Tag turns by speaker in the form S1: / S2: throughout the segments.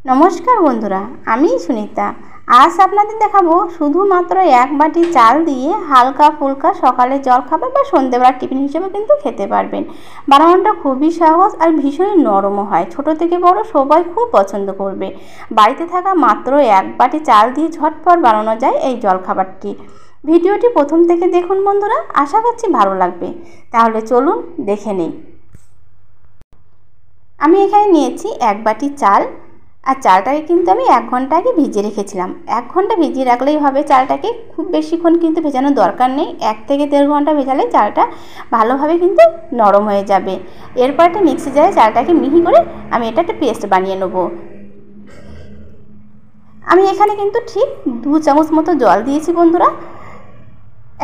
S1: নমস্কার বন্ধুরা, আমি সুনিতা। আজ আপনাদের দেখাবো শুধুমাত্র এক বাটি চাল দিয়ে হালকা ফুলকা সকালে জলখাবার বা সন্ধ্যেবেলার টিফিন হিসেবে কিন্তু খেতে পারবেন। বানানোটা খুবই সহজ আর ভীষণই নরমও হয়। ছোট থেকে বড় সবাই খুব পছন্দ করবে। বাড়িতে থাকা মাত্র এক বাটি চাল দিয়ে ঝটপট বানানো যায় এই জলখাবারটি। ভিডিওটি প্রথম থেকে দেখুন বন্ধুরা, আশা করছি ভালো লাগবে। তাহলে চলুন দেখে নিই। আমি এখানে নিয়েছি এক বাটি চাল, আর চালটাকে কিন্তু আমি 1 ঘন্টা আগে ভিজিয়ে রেখেছিলাম। 1 ঘন্টা ভিজিয়ে রাখলেই হবে চালটাকে, খুব বেশিক্ষণ কিন্তু ভেজানোর দরকার নেই। 1 থেকে 1.5 ঘন্টা ভেজালে চালটা ভালোভাবে কিন্তু নরম হয়ে যাবে। এরপর একটা মিক্সি জারে চালটাকে মিহি করে আমি এটা একটা পেস্ট বানিয়ে নেব। আমি এখানে কিন্তু ঠিক 2 চামচ মতো জল দিয়েছি বন্ধুরা।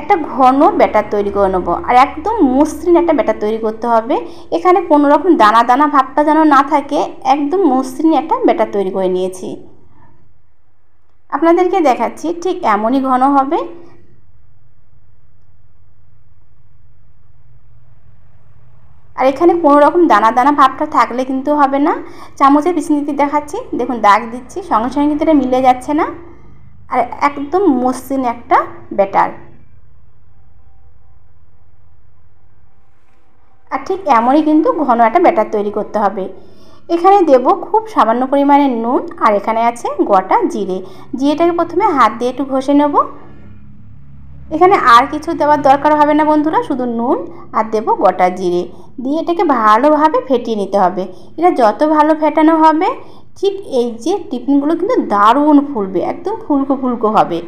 S1: একটা ঘন ব্যাটার তৈরি করে নেবো, আর একদম মসৃণ একটা ব্যাটার তৈরি করতে হবে। এখানে কোনো রকম দানা দানা ভাবটা যেন না থাকে, একদম মসৃণ একটা ব্যাটার তৈরি করে নিয়েছি। আপনাদেরকে দেখাচ্ছি ঠিক এমনই ঘন হবে। আর এখানে কোনো রকম দানা দানা ভাবটা থাকলে কিন্তু হবে না। চামচের পিছন দিকে দেখাচ্ছি, দেখুন দাগ দিচ্ছি, সঙ্গে সঙ্গে কিন্তু এটা মিলে যাচ্ছে না। আর একদম মসৃণ একটা ব্যাটার। আর ঠিক এমনই কিন্তু ঘন একটা ব্যাটার তৈরি করতে হবে। এখানে দেব খুব সামান্য পরিমাণে নুন, আর এখানে আছে গোটা জিরে। জিরেটাকে প্রথমে হাত দিয়ে একটু ঘষে নেব। এখানে আর কিছু দেওয়ার দরকার হবে না বন্ধুরা, শুধু নুন আর দেব গোটা জিরে দিয়ে এটাকে ভালোভাবে ফেটিয়ে নিতে হবে। এটা যত ভালো ফেটানো হবে, ঠিক এই যে টিফিনগুলো কিন্তু দারুণ ফুলবে, একদম ফুলকো ফুলকো হবে।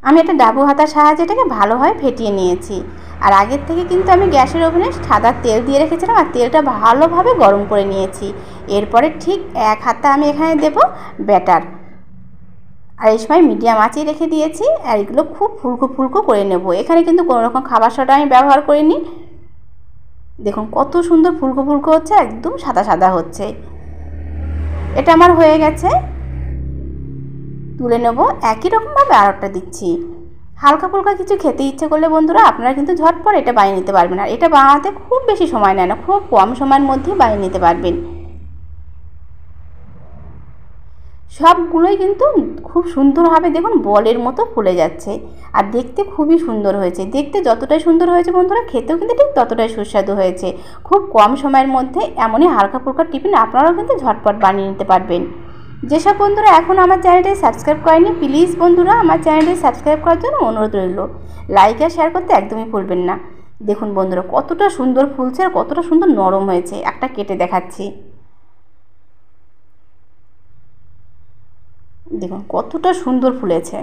S1: আমি একটা ডাবু হাতার সাহায্যে এটাকে ভালোভাবে ফেটিয়ে নিয়েছি। আর আগের থেকে কিন্তু আমি গ্যাসের ওভেনে সাদা তেল দিয়ে রেখেছিলাম, আর তেলটা ভালোভাবে গরম করে নিয়েছি। এরপরে ঠিক 1 হাতা আমি এখানে দেব ব্যাটার, আর এই সময় মিডিয়াম আঁচে রেখে দিয়েছি। আর এগুলো খুব ফুলকো ফুলকো করে নেব। এখানে কিন্তু কোনো রকম খাবার সোডা আমি ব্যবহার করিনি। দেখুন কত সুন্দর ফুলকো ফুলকো হচ্ছে, একদম সাদা সাদা হচ্ছে। এটা আমার হয়ে গেছে, তুলে নেব। একই রকমভাবে আর একটা দিচ্ছি। হালকা ফুলকা কিছু খেতে ইচ্ছে করলে বন্ধুরা আপনারা কিন্তু ঝটপট এটা বানিয়ে নিতে পারবেন। আর এটা বানাতে খুব বেশি সময় নেয় না, খুব কম সময়ের মধ্যেই বানিয়ে নিতে পারবেন। সবগুলোই কিন্তু খুব সুন্দরভাবে দেখুন বলের মতো ফুলে যাচ্ছে, আর দেখতে খুবই সুন্দর হয়েছে। দেখতে যতটাই সুন্দর হয়েছে বন্ধুরা, খেতেও কিন্তু ঠিক ততটাই সুস্বাদু হয়েছে। খুব কম সময়ের মধ্যে এমনই হালকা ফুলকা টিফিন আপনারাও কিন্তু ঝটপট বানিয়ে নিতে পারবেন। যেসব বন্ধুরা এখন আমার চ্যানেলটি সাবস্ক্রাইব করেনি, প্লিজ বন্ধুরা আমার চ্যানেলটি সাবস্ক্রাইব করার জন্য অনুরোধ রইল। লাইক আর শেয়ার করতে একদমই ভুলবেন না। দেখুন বন্ধুরা কতটা সুন্দর ফুলছে আর কতটা সুন্দর নরম হয়েছে। একটা কেটে দেখাচ্ছি, দেখুন কতটা সুন্দর ফুলেছে।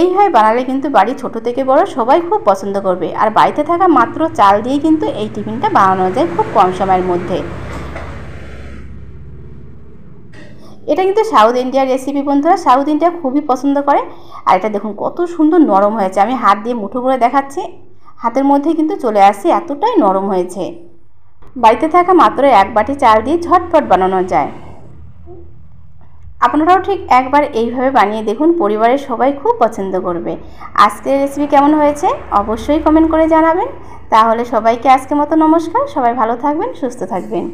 S1: এইভাবে বানালে কিন্তু বাড়ি ছোট থেকে বড় সবাই খুব পছন্দ করবে। আর বাড়িতে থাকা মাত্র চাল দিয়ে কিন্তু এই টিফিনটা বানানো যায় খুব কম সময়ের মধ্যে। এটা কিন্তু সাউথ ইন্ডিয়ার রেসিপি বন্ধুরা, সাউথ ইন্ডিয়া খুবই পছন্দ করে। আর এটা দেখুন কত সুন্দর নরম হয়েছে। আমি হাত দিয়ে মুঠো করে দেখাচ্ছি, হাতের মধ্যে কিন্তু চলে আসছে, এতটাই নরম হয়েছে। বাড়িতে থাকা মাত্র এক বাটি চাল দিয়ে ঝটপট বানানো যায়। আপনারাও ঠিক একবার এইভাবে বানিয়ে দেখুন, পরিবারের সবাই খুব পছন্দ করবে। আজকের রেসিপি কেমন হয়েছে অবশ্যই কমেন্ট করে জানাবেন। তাহলে সবাইকে আজকের মতো নমস্কার। সবাই ভালো থাকবেন, সুস্থ থাকবেন।